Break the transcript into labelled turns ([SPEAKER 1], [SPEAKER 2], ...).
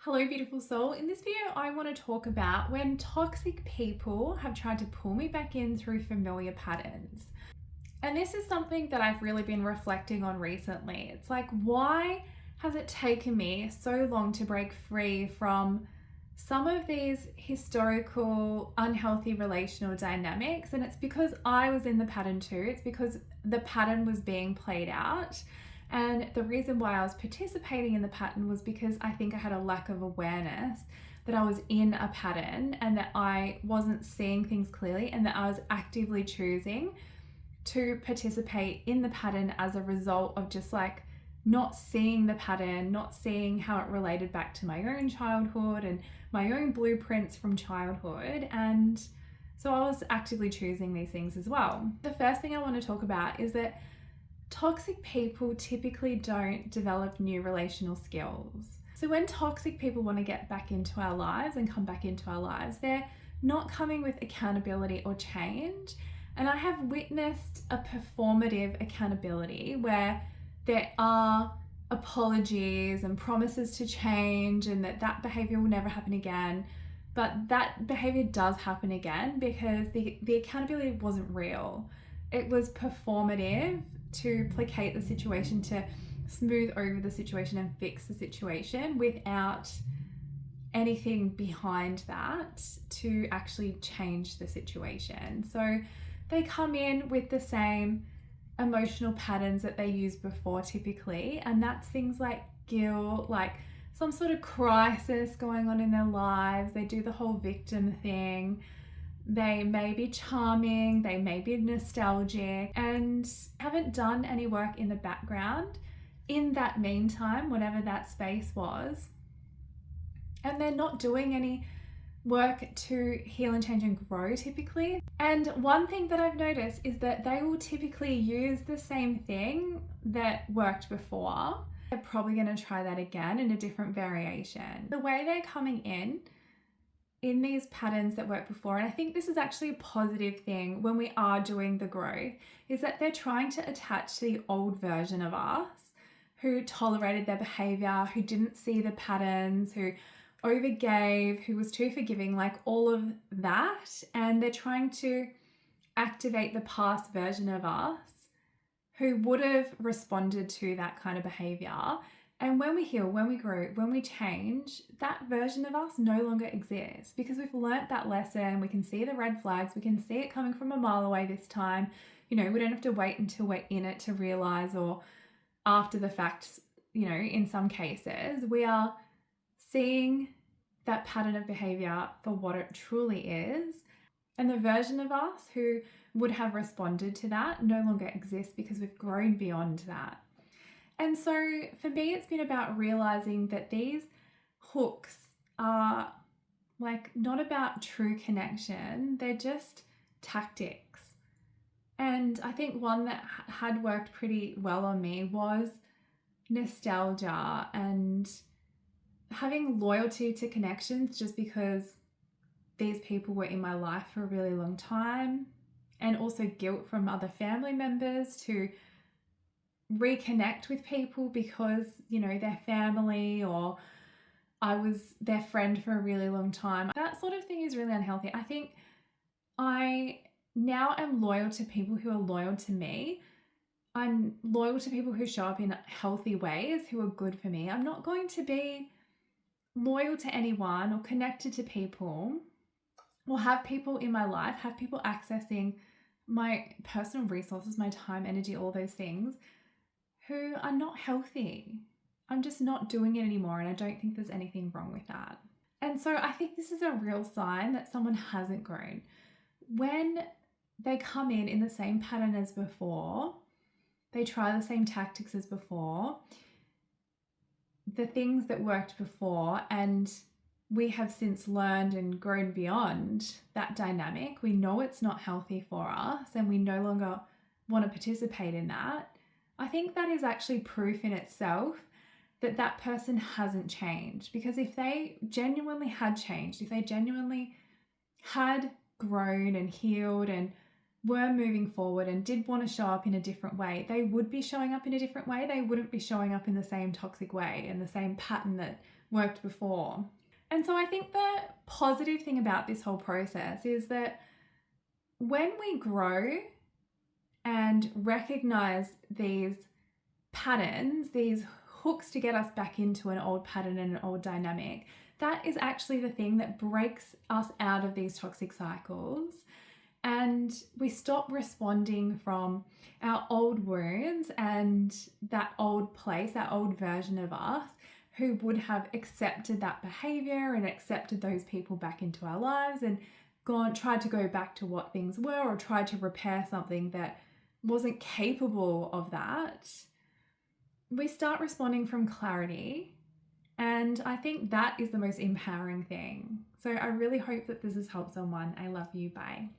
[SPEAKER 1] Hello, beautiful soul. In this video, I want to talk about when toxic people have tried to pull me back in through familiar patterns. And this is something that I've really been reflecting on recently. It's like, why has it taken me so long to break free from some of these historical, unhealthy relational dynamics? And it's because I was in the pattern too. It's because the pattern was being played out. And the reason why I was participating in the pattern was because I think I had a lack of awareness that I was in a pattern and that I wasn't seeing things clearly and that I was actively choosing to participate in the pattern as a result of just like not seeing the pattern, not seeing how it related back to my own childhood and my own blueprints from childhood. And so I was actively choosing these things as well. The first thing I want to talk about is that toxic people typically don't develop new relational skills. So when toxic people want to get back into our lives and come back into our lives, they're not coming with accountability or change. And I have witnessed a performative accountability where there are apologies and promises to change and that behavior will never happen again. But that behavior does happen again because the accountability wasn't real. It was performative to placate the situation, to smooth over the situation and fix the situation without anything behind that to actually change the situation. So they come in with the same emotional patterns that they used before typically, and that's things like guilt, like some sort of crisis going on in their lives. They do the whole victim thing. They may be charming, they may be nostalgic, and haven't done any work in the background in that meantime, whatever that space was. And they're not doing any work to heal and change and grow typically. And one thing that I've noticed is that they will typically use the same thing that worked before. They're probably going to try that again in a different variation. The way they're coming in these patterns that worked before, and I think this is actually a positive thing when we are doing the growth, is that they're trying to attach to the old version of us who tolerated their behavior, who didn't see the patterns, who overgave, who was too forgiving, like all of that. And they're trying to activate the past version of us who would have responded to that kind of behavior. And when we heal, when we grow, when we change, that version of us no longer exists because we've learnt that lesson. We can see the red flags. We can see it coming from a mile away this time. We don't have to wait until we're in it to realize, or after the fact, in some cases, we are seeing that pattern of behavior for what it truly is. And the version of us who would have responded to that no longer exists because we've grown beyond that. And so for me, it's been about realizing that these hooks are like not about true connection. They're just tactics. And I think one that had worked pretty well on me was nostalgia and having loyalty to connections just because these people were in my life for a really long time, and also guilt from other family members to reconnect with people because, they're family, or I was their friend for a really long time. That sort of thing is really unhealthy. I think I now am loyal to people who are loyal to me. I'm loyal to people who show up in healthy ways, who are good for me. I'm not going to be loyal to anyone or connected to people or have people in my life, have people accessing my personal resources, my time, energy, all those things, who are not healthy. I'm just not doing it anymore, and I don't think there's anything wrong with that. And so I think this is a real sign that someone hasn't grown. When they come in the same pattern as before, they try the same tactics as before, the things that worked before, and we have since learned and grown beyond that dynamic. We know it's not healthy for us and we no longer want to participate in that. I think that is actually proof in itself that that person hasn't changed, because if they genuinely had changed, if they genuinely had grown and healed and were moving forward and did want to show up in a different way, they would be showing up in a different way. They wouldn't be showing up in the same toxic way and the same pattern that worked before. And so I think the positive thing about this whole process is that when we grow and recognize these patterns, these hooks to get us back into an old pattern and an old dynamic, that is actually the thing that breaks us out of these toxic cycles. And we stop responding from our old wounds and that old place, that old version of us who would have accepted that behavior and accepted those people back into our lives and tried to go back to what things were, or tried to repair something that wasn't capable of that. We start responding from clarity, and I think that is the most empowering thing. So I really hope that this has helped someone. I love you. Bye.